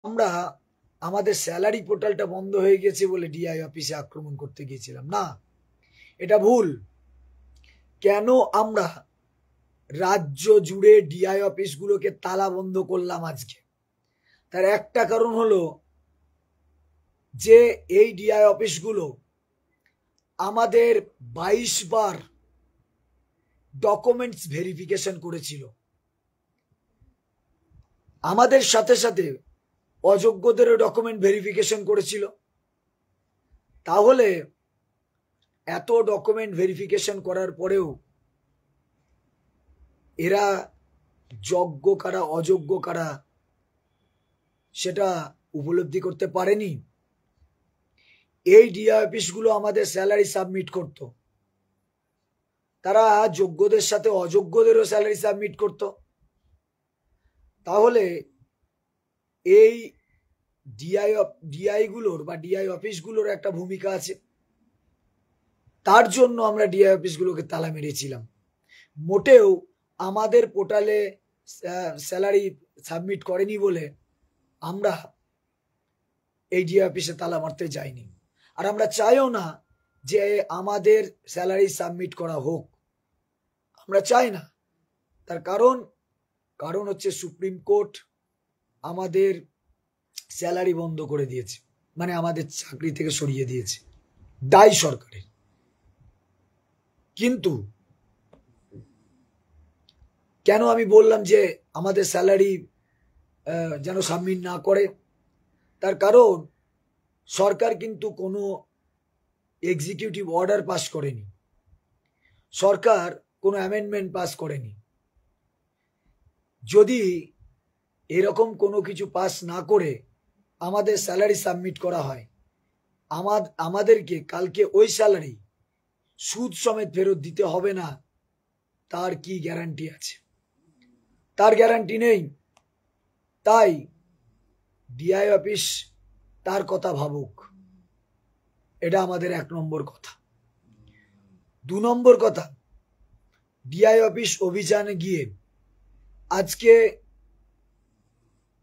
আমরা আমাদের স্যালারি পোর্টালটা বন্ধ হয়ে গেছে বলে ডিআই অফিসে আক্রমণ করতে গিয়েছিলাম না, এটা ভুল। কেন আমরা রাজ্য জুড়ে ডিআই অফিসগুলোকে তালা বন্ধ করলাম আজকে? তার একটা কারণ হলো যে এই ডিআই অফিসগুলো আমাদের 22 বার ডকুমেন্টস ভেরিফিকেশন করেছিল। আমাদের সাথে সাথে অযোগ্যদেরও ডকুমেন্ট ভেরিফিকেশন করেছিল। তাহলে এত ডকুমেন্ট ভেরিফিকেশন করার পরেও এরা যোগ্য কারা অযোগ্য কারা সেটা উপলব্ধি করতে পারেনি। এই ডিআই অফিসগুলো আমাদের স্যালারি সাবমিট করত, তারা যোগ্যদের সাথে অযোগ্যদেরও স্যালারি সাবমিট করত। তাহলে এই ডিআই গুলোর বা ডিআই অফিসগুলোর একটা ভূমিকা আছে। তার জন্য আমরা ডিআই অফিসগুলোকে তালা মেরেছিলাম। মোটেও আমাদের পোর্টালে স্যালারি সাবমিট করেনি বলে আমরা এই ডিআই অফিসে তালা মারতে যাইনি। আর আমরা চাইও না যে আমাদের স্যালারি সাবমিট করা হোক, আমরা চাই না। তার কারণ হচ্ছে সুপ্রিম কোর্ট আমাদের স্যালারি বন্ধ করে দিয়েছে, মানে আমাদের চাকরি থেকে সরিয়ে দিয়েছে, দায়ী সরকারের। কিন্তু কেন আমি বললাম যে আমাদের স্যালারি যেন সাবমিট না করে? তার কারণ সরকার কিন্তু কোনো এক্সিকিউটিভ অর্ডার পাস করেনি, সরকার কোনো অ্যামেন্ডমেন্ট পাস করেনি। যদি এরকম কোনো কিছু পাস না করে আমাদের স্যালারি সাবমিট করা হয়, আমাদেরকে কালকে ওই স্যালারি সুদ সমেত ফেরত দিতে হবে না, তার কি গ্যারান্টি আছে? তার গ্যারান্টি নেই। তাই ডিআই অফিস তার কথা ভাবুক, এটা আমাদের 1 নম্বর কথা। 2 নম্বর কথা, ডিআই অফিস অভিযানে গিয়ে আজকে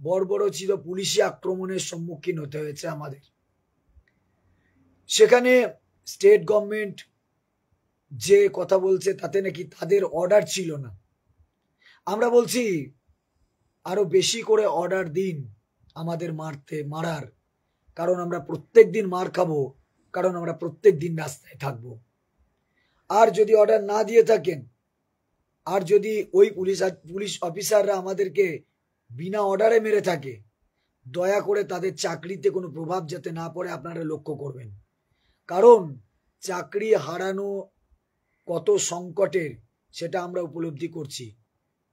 বর্বরোচিত পুলিশি আক্রমণের সম্মুখীন হতে হয়েছে আমাদের। সেখানে স্টেট গভর্নমেন্ট যে কথা বলছে তাতে নাকি তাদের অর্ডার ছিল না। আমরা বলছি আরো বেশি করে অর্ডার দিন আমাদের মারার, কারণ আমরা প্রত্যেক দিন মার খাবো, কারণ আমরা প্রত্যেক দিন রাস্তায় থাকবো। আর যদি অর্ডার না দিয়ে থাকেন, আর যদি ওই পুলিশ অফিসাররা আমাদেরকে বিনা অর্ডারে মেরে থাকে, দয়া করে তাদের চাকরিতে কোনো প্রভাব যাতে না পড়ে আপনারা লক্ষ্য করবেন। কারণ চাকরি হারানো কত সংকটের সেটা আমরা উপলব্ধি করছি।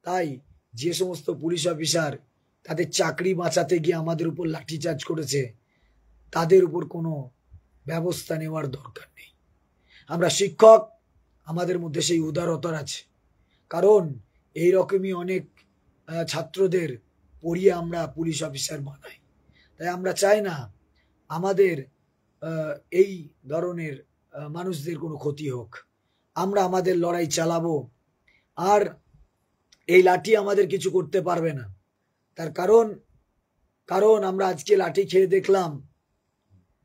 তাই যে সমস্ত পুলিশ অফিসার তাদের চাকরি বাঁচাতে গিয়ে আমাদের উপর লাঠিচার্জ করেছে, তাদের উপর কোনো ব্যবস্থা নেওয়ার দরকার নেই। আমরা শিক্ষক, আমাদের মধ্যে সেই উদারতা আছে, কারণ এই রকমই অনেক ছাত্রদের পড়িয়ে আমরা পুলিশ অফিসার বানাই। তাই আমরা চাই না আমাদের এই ধরনের মানুষদের কোনো ক্ষতি হোক। আমরা আমাদের লড়াই চালাবো, আর এই লাঠি আমাদের কিছু করতে পারবে না। তার কারণ আমরা আজকে লাঠি খেয়ে দেখলাম,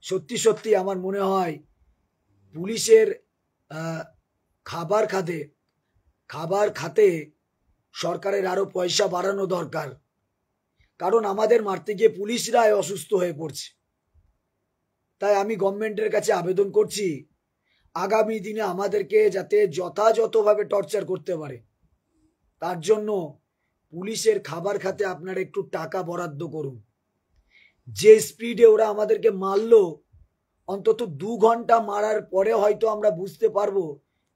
সত্যি সত্যি আমার মনে হয় পুলিশের খাবার খাতে সরকারের আরো পয়সা বাড়ানো দরকার। কারণ আমাদের মারতে গিয়ে পুলিশরাই অসুস্থ হয়ে পড়ছে। তাই আমি গভর্নমেন্টের কাছে আবেদন করছি, আগামী দিনে আমাদেরকে যাতে যথাযথভাবে টর্চার করতে পারে, তার জন্য পুলিশের খাবার খাতে আপনারা একটু টাকা বরাদ্দ করুন। যে স্পিডে ওরা আমাদেরকে মারলো, অন্তত 2 ঘন্টা মারার পরে হয়তো আমরা বুঝতে পারবো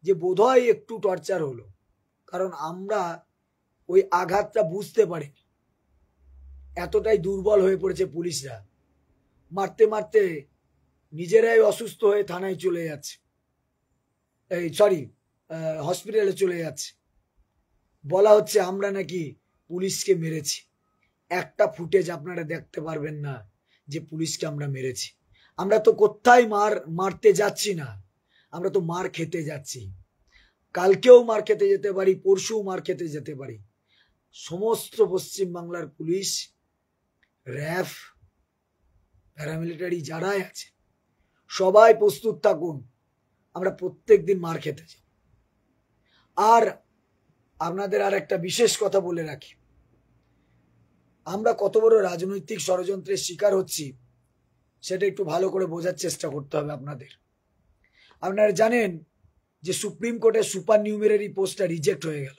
যে বোধহয় একটু টর্চার হলো, কারণ আমরা ওই আঘাতটা বুঝতে পারিনি। এতটাই দুর্বল হয়ে পড়েছে পুলিশরা, মারতে মারতে নিজেরাই অসুস্থ হয়ে থানায় চলে যাচ্ছে, হসপিটালে চলে যাচ্ছে। বলা হচ্ছে আমরা নাকি পুলিশকে মেরেছি। একটা ফুটেজ আপনারা দেখতে পারবেন না যে পুলিশকে আমরা মেরেছি। আমরা তো কোথায় মারতে যাচ্ছি না, আমরা তো মার খেতে যাচ্ছি। কালকেও মার খেতে যেতে পারি, পরশু মার খেতে যেতে পারি। সমস্ত পশ্চিমবাংলার পুলিশ, র্যাব, প্যারামিলিটারি যারাই আছে সবাই প্রস্তুত থাকুন, আমরা প্রত্যেক দিন মার খেতে যাব। আর আপনাদের আর একটা বিশেষ কথা বলে রাখি, আমরা কত বড় রাজনৈতিক ষড়যন্ত্রের শিকার হচ্ছি সেটা একটু ভালো করে বোঝার চেষ্টা করতে হবে আপনাদের। আপনারা জানেন যে সুপ্রিম কোর্টের সুপার নিউমেরারি পোস্টটা রিজেক্ট হয়ে গেল,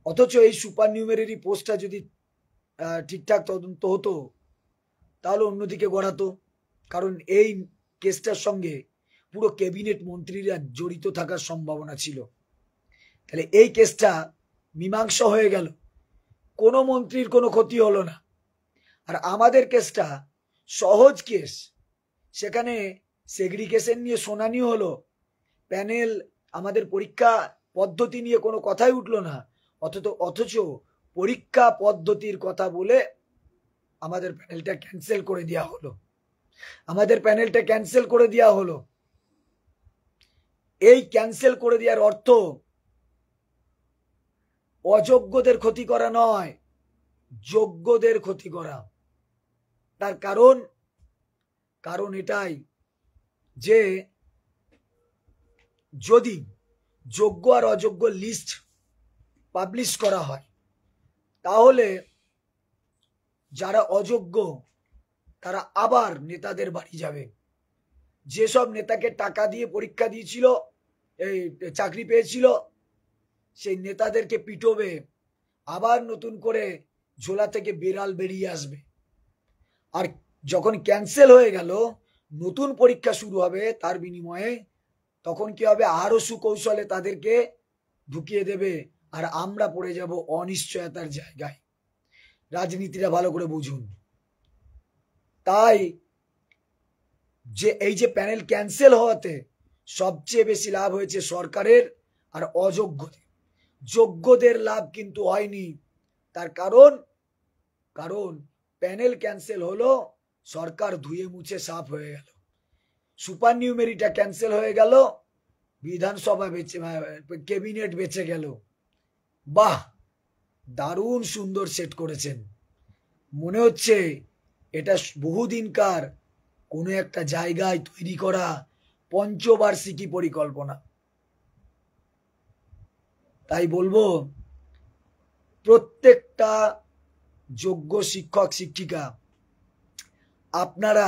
অথচ এই সুপার নিউমেরারি পোস্টটা যদি ঠিকঠাক তদন্ত হতো তাহলে অন্যদিকে গড়াতো, কারণ এই কেসটার সঙ্গে পুরো ক্যাবিনেট মন্ত্রীরা জড়িত থাকার সম্ভাবনা ছিল। তাহলে এই কেসটা মীমাংসা হয়ে গেল, কোনো মন্ত্রীর কোনো ক্ষতি হলো না। আর আমাদের কেসটা সহজ কেস, সেখানে সেগ্রিগেশন নিয়ে শুনানি হলো, প্যানেল আমাদের পরীক্ষা পদ্ধতি নিয়ে কোনো কথাই উঠলো না, অথচ পরীক্ষা পদ্ধতির কথা বলে আমাদের প্যানেলটা ক্যান্সেল করে দেওয়া হলো। এই ক্যান্সেল করে দেওয়ার অর্থ অযোগ্যদের ক্ষতি করা নয়, যোগ্যদের ক্ষতি করা। তার কারণ এটাই যে যদি যোগ্য আর অযোগ্য লিস্ট পাবলিশ করা হয় তাহলে যারা অযোগ্য তারা আবার নেতাদের বাড়ি যাবে। যেসব নেতাকে টাকা দিয়ে পরীক্ষা দিয়েছিল, এই চাকরি পেয়েছিল, সেই নেতাদেরকে পিটবে, আবার নতুন করে ঝোলা থেকে বিড়াল বেরিয়ে আসবে। আর যখন ক্যান্সেল হয়ে গেল, নতুন পরীক্ষা শুরু হবে, তার বিনিময়ে তখন কি হবে, আরো সুকৌশলে তাদেরকে ঢুকিয়ে দেবে, আর আমরা পড়ে যাব অনিশ্চয়তার জায়গায়। রাজনীতিটা ভালো করে বুঝুন। তাই যে এই যে প্যানেল ক্যান্সেল হওয়াতে সবচেয়ে বেশি লাভ হয়েছে সরকারের আর অযোগ্যদের, যোগ্যদের লাভ কিন্তু হয়নি। তার কারণ প্যানেল ক্যান্সেল হলো, সরকার ধুয়ে মুছে সাফ হয়ে গেল, সুপার নিউমেরিটা ক্যান্সেল হয়ে গেল, বিধানসভা ক্যাবিনেট বেঁচে গেল। বাহ, দারুণ সুন্দর সেট করেছেন। মনে হচ্ছে এটা বহুদিনকার কোনো একটা জায়গায় তৈরি করা পঞ্চবার্ষিকী পরিকল্পনা। তাই বলবো, প্রত্যেকটা যোগ্য শিক্ষক শিক্ষিকা আপনারা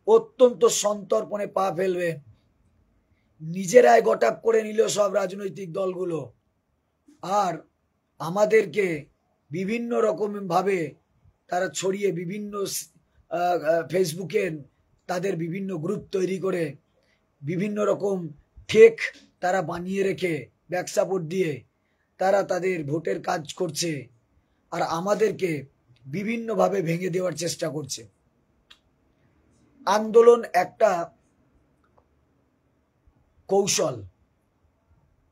অত্যন্ত সন্তর্পণে পা ফেলবেন। নিজেরাই গটাপ করে নিল সব রাজনৈতিক দলগুলো, আর আমাদেরকে বিভিন্ন রকম ভাবে তারা ছড়িয়ে, বিভিন্ন ফেসবুকে তাদের বিভিন্ন গ্রুপ তৈরি করে বিভিন্ন রকম ফেক তারা বানিয়ে রেখে ব্যাক সাপোর্ট দিয়ে তারা তাদের ভোটের কাজ করছে, আর আমাদেরকে বিভিন্নভাবে ভেঙে দেওয়ার চেষ্টা করছে। আন্দোলন একটা কৌশল,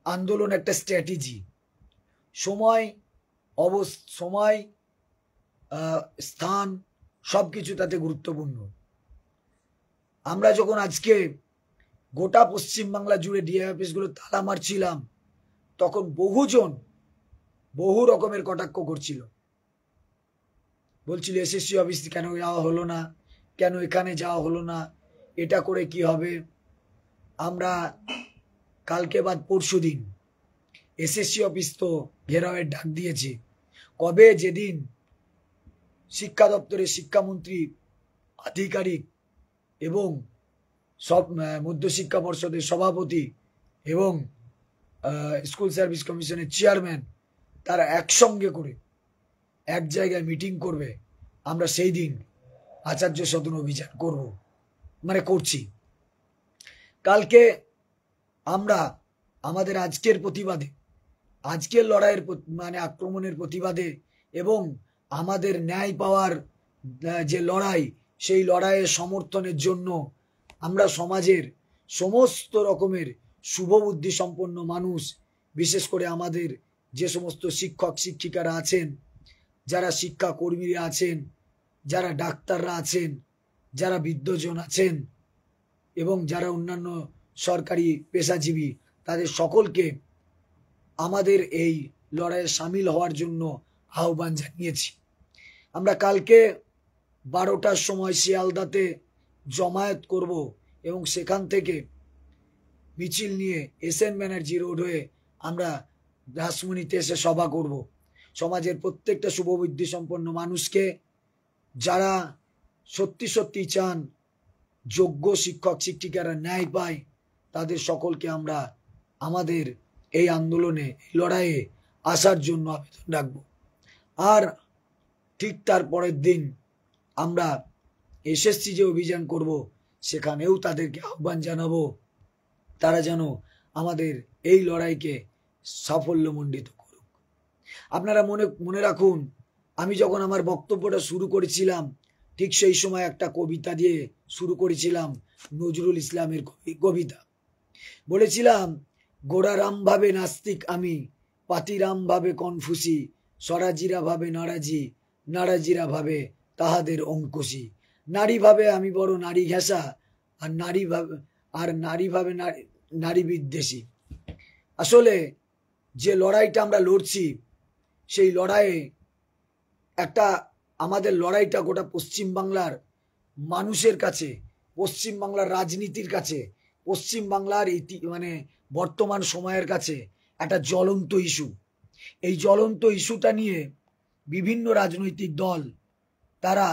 আন্দোলন একটা স্ট্র্যাটেজি, সময় স্থান সবকিছু তাতে গুরুত্বপূর্ণ। আমরা যখন আজকে গোটা পশ্চিমবাংলা জুড়ে ডিএ অফিসগুলো তালা মারছিলাম, তখন বহুজন বহু রকমের কটাক্ষ করছিল, বলছিল এসএসসি অফিস কেন যাওয়া হলো না, কেন এখানে যাওয়া হলো না, এটা করে কি হবে। আমরা কালকে বাদ পরশু দিন এসএসসি অফিস তো ঘেরাওয়ের ডাক দিয়েছে। কবে, যেদিন শিক্ষা দপ্তরের শিক্ষামন্ত্রী, আধিকারিক এবং সব মধ্যশিক্ষা পর্ষদের সভাপতি এবং স্কুল সার্ভিস কমিশনের চেয়ারম্যান তারা একসঙ্গে করে এক জায়গায় মিটিং করবে, আমরা সেই দিন আচার্য সদন অভিযান করছি। কালকে আমরা আমাদের আজকের প্রতিবাদে, আজকের লড়াইয়ের আক্রমণের প্রতিবাদে এবং আমাদের ন্যায় পাওয়ার যে লড়াই, সেই লড়াইয়ের সমর্থনের জন্য আমরা সমাজের সমস্ত রকমের শুভবুদ্ধি সম্পন্ন মানুষ, বিশেষ করে আমাদের যে সমস্ত শিক্ষক শিক্ষিকারা আছেন, যারা শিক্ষা কর্মীরা আছেন, যারা ডাক্তাররা আছেন, যারা বৃদ্ধজন আছেন এবং যারা অন্যান্য সরকারি পেশাজীবী, তাদের সকলকে আমাদের এই লড়াইয়ে সামিল হওয়ার জন্য আহ্বান জানিয়েছি। আমরা কালকে 12টার সময় শিয়ালদাতে জমায়েত করব এবং সেখান থেকে মিছিল নিয়ে এসএন ব্যানার্জি রোড হয়ে আমরা রাসমণিতে এসে সভা করব। সমাজের প্রত্যেকটা শুভবুদ্ধি সম্পন্ন মানুষকে, যারা সত্যি সত্যি চান যোগ্য শিক্ষক শিক্ষিকারা ন্যায় পায়, তাদের সকলকে আমরা আমাদের এই আন্দোলনে, লড়াইয়ে আসার জন্য আবেদন রাখব। আর ঠিক তার পরের দিন আমরা এসএসসি যে অভিযান করব, সেখানেও তাদেরকে আহ্বান জানাবো তারা যেন আমাদের এই লড়াইকে সাফল্যমণ্ডিত করুক। আপনারা মনে রাখুন, আমি যখন আমার বক্তব্যটা শুরু করেছিলাম, ঠিক সেই সময় একটা কবিতা দিয়ে শুরু করেছিলাম, নজরুল ইসলামের কবিতা। বলেছিলাম, গোড়ারাম ভাবে নাস্তিক আমি, পাতিরাম ভাবে কনফুসি, স্বরাজিরা ভাবে নারাজি, নারাজিরা ভাবে তাহাদের অঙ্কুশি, নারী ভাবে আমি বড় নারী ঘেঁষা, আর নারী ভাবে নারী বিদ্বেষী। আসলে যে লড়াইটা আমরা লড়ছি, সেই লড়াইয়ে আমাদের লড়াইটা গোটা পশ্চিমবাংলার মানুষের কাছে, পশ্চিমবাংলার রাজনীতির কাছে, পশ্চিমবাংলার বর্তমান সময়ের কাছে একটা জ্বলন্ত ইস্যু। এই জ্বলন্ত ইস্যুটা নিয়ে বিভিন্ন রাজনৈতিক দল তারা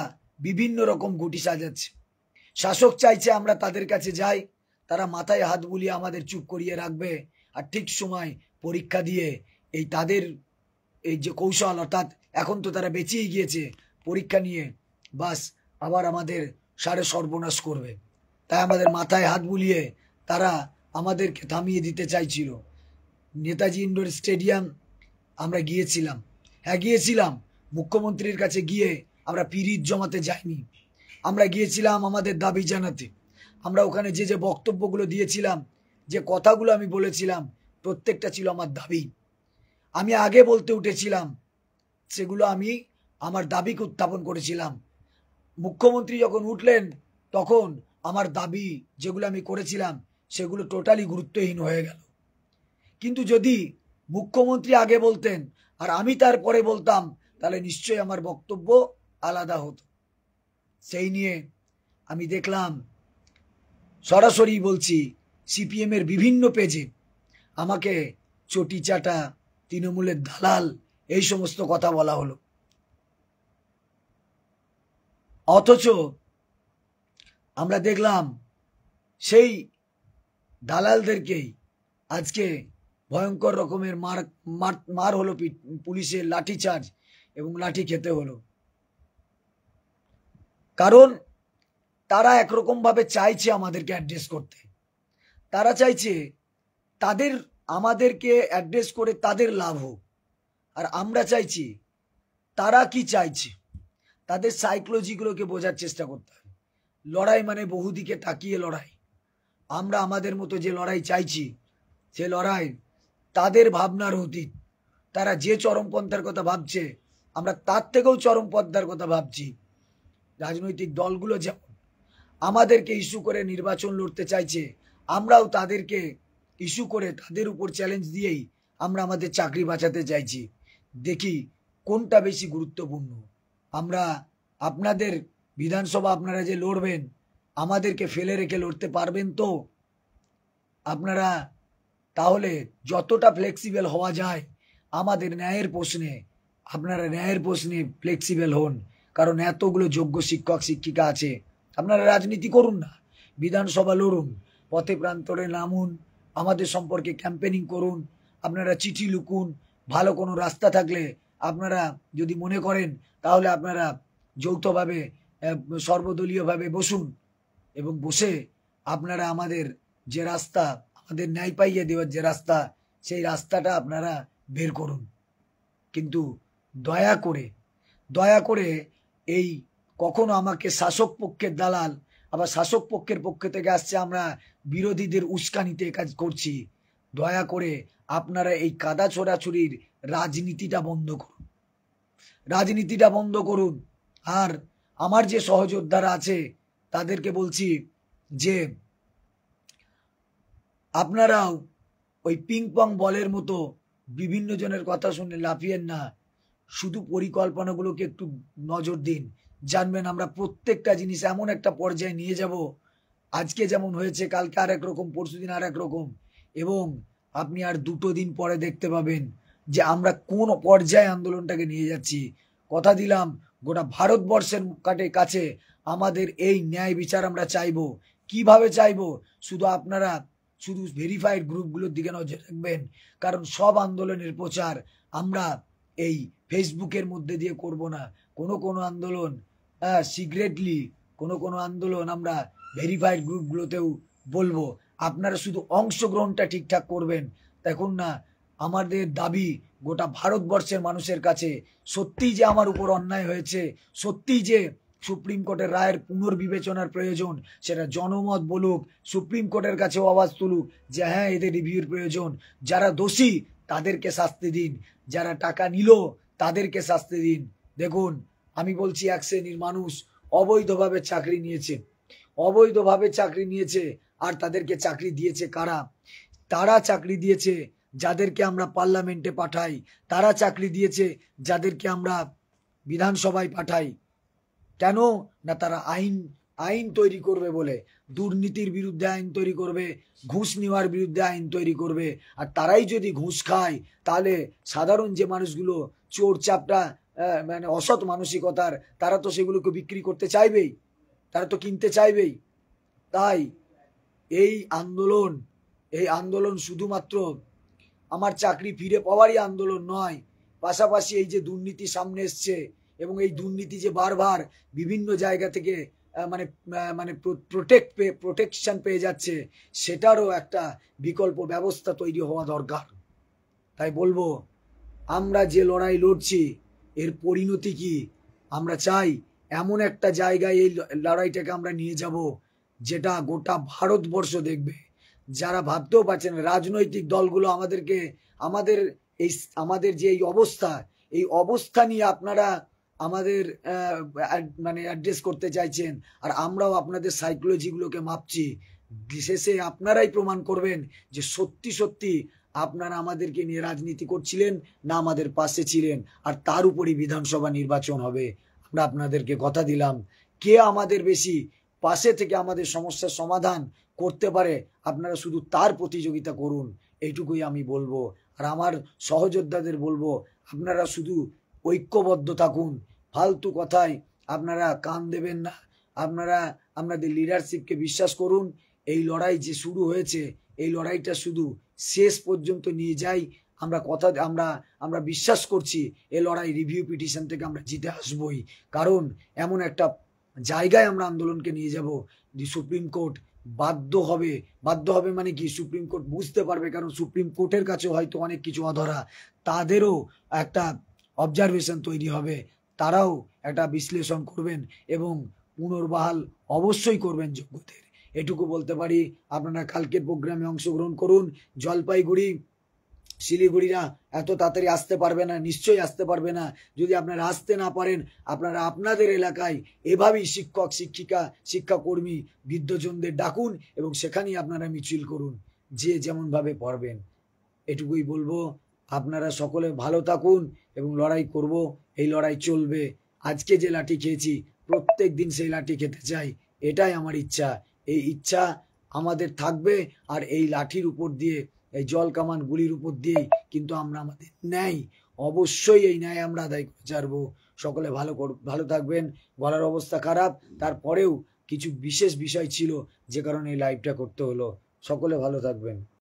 বিভিন্ন রকম গুটি সাজাচ্ছে। শাসক চাইছে আমরা তাদের কাছে যাই, তারা মাথায় হাত বুলিয়ে আমাদের চুপ করিয়ে রাখবে, আর ঠিক সময় পরীক্ষা দিয়ে তাদের এই যে কৌশল, অর্থাৎ এখন তো তারা বেঁচেই গিয়েছে, পরীক্ষা নিয়ে বাস আবার আমাদের সারে সর্বনাশ করবে। তাই আমাদের মাথায় হাত বুলিয়ে তারা আমাদেরকে থামিয়ে দিতে চাইছিল। নেতাজি ইন্ডোর স্টেডিয়াম আমরা গিয়েছিলাম, হ্যাঁ গিয়েছিলাম, মুখ্যমন্ত্রীর কাছে গিয়ে আমরা পিরিত জমাতে যাইনি, আমরা গিয়েছিলাম আমাদের দাবি জানাতে। আমরা ওখানে যে যে বক্তব্যগুলো দিয়েছিলাম, যে কথাগুলো আমি বলেছিলাম, প্রত্যেকটা ছিল আমার দাবি। আমি আগে বলতে উঠেছিলাম, সেগুলো আমি আমার দাবিকে উত্থাপন করেছিলাম। মুখ্যমন্ত্রী যখন উঠলেন, তখন আমার দাবি যেগুলো আমি করেছিলাম সেগুলো টোটালি গুরুত্বহীন হয়ে গেল। কিন্তু যদি মুখ্যমন্ত্রী আগে বলতেন আর আমি তারপরে বলতাম, তাহলে নিশ্চয়ই আমার বক্তব্য আলাদা হতো। সেই নিয়ে আমি দেখলাম, সরাসরি বলছি, সিপিএম এর বিভিন্ন পেজে আমাকে চটি চাটা, তৃণমূলের দালাল, এই সমস্ত কথা বলা হলো। অথচ আমরা দেখলাম সেই দালালদেরকেই আজকে ভয়ঙ্কর রকমের মার হলো, পুলিশের লাঠি চার্জ এবং লাঠি খেতে হলো। কারণ তারা একরকম ভাবে চাইছে আমাদেরকে অ্যাড্রেস করতে, তারা চাইছে আমাদেরকে অ্যাড্রেস করে তাদের লাভ হোক। আর আমরা চাইছি তারা কি চাইছে, তাদের সাইকোলজিগুলোকে বোঝার চেষ্টা করতে হবে। লড়াই মানে বহুদিকে তাকিয়ে লড়াই। আমরা আমাদের মতো যে লড়াই চাইছি, সে লড়াই তাদের ভাবনার অতীত। তারা যে চরমপন্থার কথা ভাবছে, আমরা তার থেকেও চরমপন্থার কথা ভাবছি। রাজনৈতিক দলগুলো যেমন আমাদেরকে ইস্যু করে নির্বাচন লড়তে চাইছে, আমরাও তাদেরকে ইস্যু করে তাদের উপর চ্যালেঞ্জ দিয়েই আমরা আমাদের চাকরি বাঁচাতে চাইছি। দেখি কোনটা বেশি গুরুত্বপূর্ণ। আমরা আপনাদের বিধানসভা আপনারা যে লড়বেন, আমাদেরকে ফেলে রেখে লড়তে পারবেন তো? আপনারা তাহলে যতটা ফ্লেক্সিবল হওয়া যায় আমাদের ন্যায়ের প্রশ্নে, আপনারা ন্যায়ের প্রশ্নে ফ্লেক্সিবল হন। কারণ এতগুলো যোগ্য শিক্ষক শিক্ষিকা আছে, আপনারা রাজনীতি করুন না, বিধানসভা লড়ুন, পথে প্রান্তরে নামুন, আমাদের সম্পর্কে ক্যাম্পেনিং করুন, আপনারা চিঠি লিখুন। ভালো কোনো রাস্তা থাকলে আপনারা যদি মনে করেন, তাহলে আপনারা যৌথভাবে সর্বদলীয়ভাবে বসুন এবং বসে আপনারা আমাদের যে রাস্তা, আমাদের ন্যায় পাইয়ে দেওয়ার যে রাস্তা, সেই রাস্তাটা আপনারা বের করুন। কিন্তু দয়া করে এই কখনো আমাকে শাসক পক্ষের দালাল, আবার শাসক পক্ষের পক্ষ থেকে আসছে আমরা বিরোধীদের উস্কানিতে কাজ করছি, দয়া করে আপনারা এই কাদা ছোড়াছুরির রাজনীতিটা বন্ধ করুন। আর আমার যে সহযোদ্ধারা আছে তাদেরকে বলছি যে আপনারাও ওই পিং পং বলের মতো বিভিন্ন জনের কথা শুনে লাফিয়েন না, শুধু পরিকল্পনাগুলোকে একটু নজর দিন, জানবেন আমরা প্রত্যেকটা জিনিস এমন একটা পর্যায়ে নিয়ে যাব, আজকে যেমন হয়েছে কালকে আর এক রকম, পরশুদিন আর এক রকম, এবং আপনি আর 2 দিন পরে দেখতে পাবেন যে আমরা কোন পর্যায়ে আন্দোলনটাকে নিয়ে যাচ্ছি। কথা দিলাম গোটা ভারতবর্ষের কাছে আমাদের এই ন্যায় বিচার আমরা চাইবো। কিভাবে চাইবো? শুধু আপনারা শুধু ভেরিফাইড গ্রুপগুলোর দিকে নজর রাখবেন, কারণ সব আন্দোলনের প্রচার আমরা এই ফেসবুকের মধ্যে দিয়ে করব না। কোনো আন্দোলন সিক্রেটলি, কোনো আন্দোলন আমরা ভেরিফাইড গ্রুপগুলোতেও বলবো। আপনারা শুধু অংশগ্রহণটা ঠিকঠাক করবেন। দেখুন না, আমাদের দাবি গোটা ভারতবর্ষের মানুষের কাছে, সত্যিই যে আমার উপর অন্যায় হয়েছে, সত্যিই যে সুপ্রিম কোর্টের রায়ের পুনর্বিবেচনার প্রয়োজন, সেটা জনমত বলুক, সুপ্রিম কোর্টের কাছেও আওয়াজ তুলুক যে হ্যাঁ এদের রিভিউর প্রয়োজন। যারা দোষী তাদেরকে শাস্তি দিন, যারা টাকা নিল তাদেরকে শাস্তি দিন। দেখুন, আমি বলছি এক শ্রেণীর মানুষ অবৈধভাবে চাকরি নিয়েছে, আর তাদেরকে চাকরি দিয়েছে কারা? তারা চাকরি দিয়েছে যাদেরকে আমরা পার্লামেন্টে পাঠাই, তারা চাকরি দিয়েছে যাদেরকে আমরা বিধানসভায় পাঠাই। কেন না? তারা আইন তৈরি করবে বলে, দুর্নীতির বিরুদ্ধে আইন তৈরি করবে, ঘুষ নেওয়ার বিরুদ্ধে আইন তৈরি করবে। আর তারাই যদি ঘুষ খায়, তাহলে সাধারণ যে মানুষগুলো চোর চাপটা মানে অসৎ মানসিকতার, তারা তো সেগুলোকে বিক্রি করতে চাইবেই, তারা তো কিনতে চাইবেই। তাই এই আন্দোলন শুধুমাত্র আমার চাকরি ফিরে পাওয়ারই আন্দোলন নয়, পাশাপাশি এই যে দুর্নীতি সামনে এসছে, এবং এই দুর্নীতি যে বারবার বিভিন্ন জায়গা থেকে মানে প্রোটেকশন পেয়ে যাচ্ছে, সেটারও একটা বিকল্প ব্যবস্থা তৈরি হওয়া দরকার। তাই বলবো, আমরা যে লড়াই লড়ছি এর পরিণতি কি? আমরা চাই এমন একটা জায়গায় এই লড়াইটাকে আমরা নিয়ে যাব যেটা গোটা ভারতবর্ষ দেখবে। যারা ভাবতেও পারছেন, রাজনৈতিক দলগুলো আমাদের যে এই অবস্থা নিয়ে আপনারা আমাদের মানে অ্যাড্রেস করতে চাইছেন, আর আমরাও আপনাদের সাইকোলজিগুলোকে মাপছি। শেষে আপনারাই প্রমাণ করবেন যে সত্যি আপনারা আমাদেরকে নিয়ে রাজনীতি করছিলেন না আমাদের পাশে ছিলেন। আর তার উপরই বিধানসভা নির্বাচন হবে। আমরা আপনাদেরকে কথা দিলাম, কে আমাদের বেশি পাশে থেকে আমাদের সমস্যার সমাধান করতে পারে, আপনারা শুধু তার প্রতিযোগিতা করুন, এইটুকুই আমি বলবো। আর আমার সহযোদ্ধাদের বলবো, আপনারা শুধু ঐক্যবদ্ধ থাকুন, ফালতু কথায় আপনারা কান দেবেন না। আপনারা আপনাদের লিডারশিপকে বিশ্বাস করুন। এই লড়াই যে শুরু হয়েছে, এই লড়াইটা শুধু শেষ পর্যন্ত নিয়ে যাই। আমরা বিশ্বাস করছি এই লড়াই রিভিউ পিটিশন থেকে আমরা জিতে আসবই, কারণ এমন একটা জায়গায় আমরা আন্দোলনকে নিয়ে যাব যে সুপ্রিম কোর্ট বাধ্য হবে মানে কি, সুপ্রিম কোর্ট বুঝতে পারবে, কারণ সুপ্রিম কোর্টের কাছে হয়তো অনেক কিছু অধরা, তাদেরও একটা অবজারভেশন তৈরি হবে, তারাও একটা বিশ্লেষণ করবেন এবং পুনর্বহাল অবশ্যই করবেন যোগ্যদের। এটুকু বলতে পারি। আপনারা কালকের প্রোগ্রামে অংশগ্রহণ করুন। জলপাইগুড়ি শিলিগুড়িরা এত তাড়াতাড়ি আসতে পারবে না, নিশ্চয়ই আসতে পারবে না। যদি আপনারা আসতে না পারেন, আপনারা আপনাদের এলাকায় এভাবেই শিক্ষাকর্মী বৃদ্ধজনদের ডাকুন এবং সেখানেই আপনারা মিছিল করুন, যে যেমনভাবে পারবেন। এটুকুই বলবো। আপনারা সকলে ভালো থাকুন এবং লড়াই করব, এই লড়াই চলবে। আজকে যে লাঠি খেয়েছি প্রত্যেক দিন সেই লাঠি খেতে চাই, এটাই আমার ইচ্ছা। এই ইচ্ছা আমাদের থাকবে, আর এই লাঠির উপর দিয়ে, এই জল কামান গুলির উপর দিয়েই কিন্তু আমরা আমাদের ন্যায়, অবশ্যই এই ন্যায় আমরা আদায় করে ছাড়বো। সকলে ভালো থাকবেন। গলার অবস্থা খারাপ, তারপরেও কিছু বিশেষ বিষয় ছিল যে কারণে এই লাইভটা করতে হলো। সকলে ভালো থাকবেন।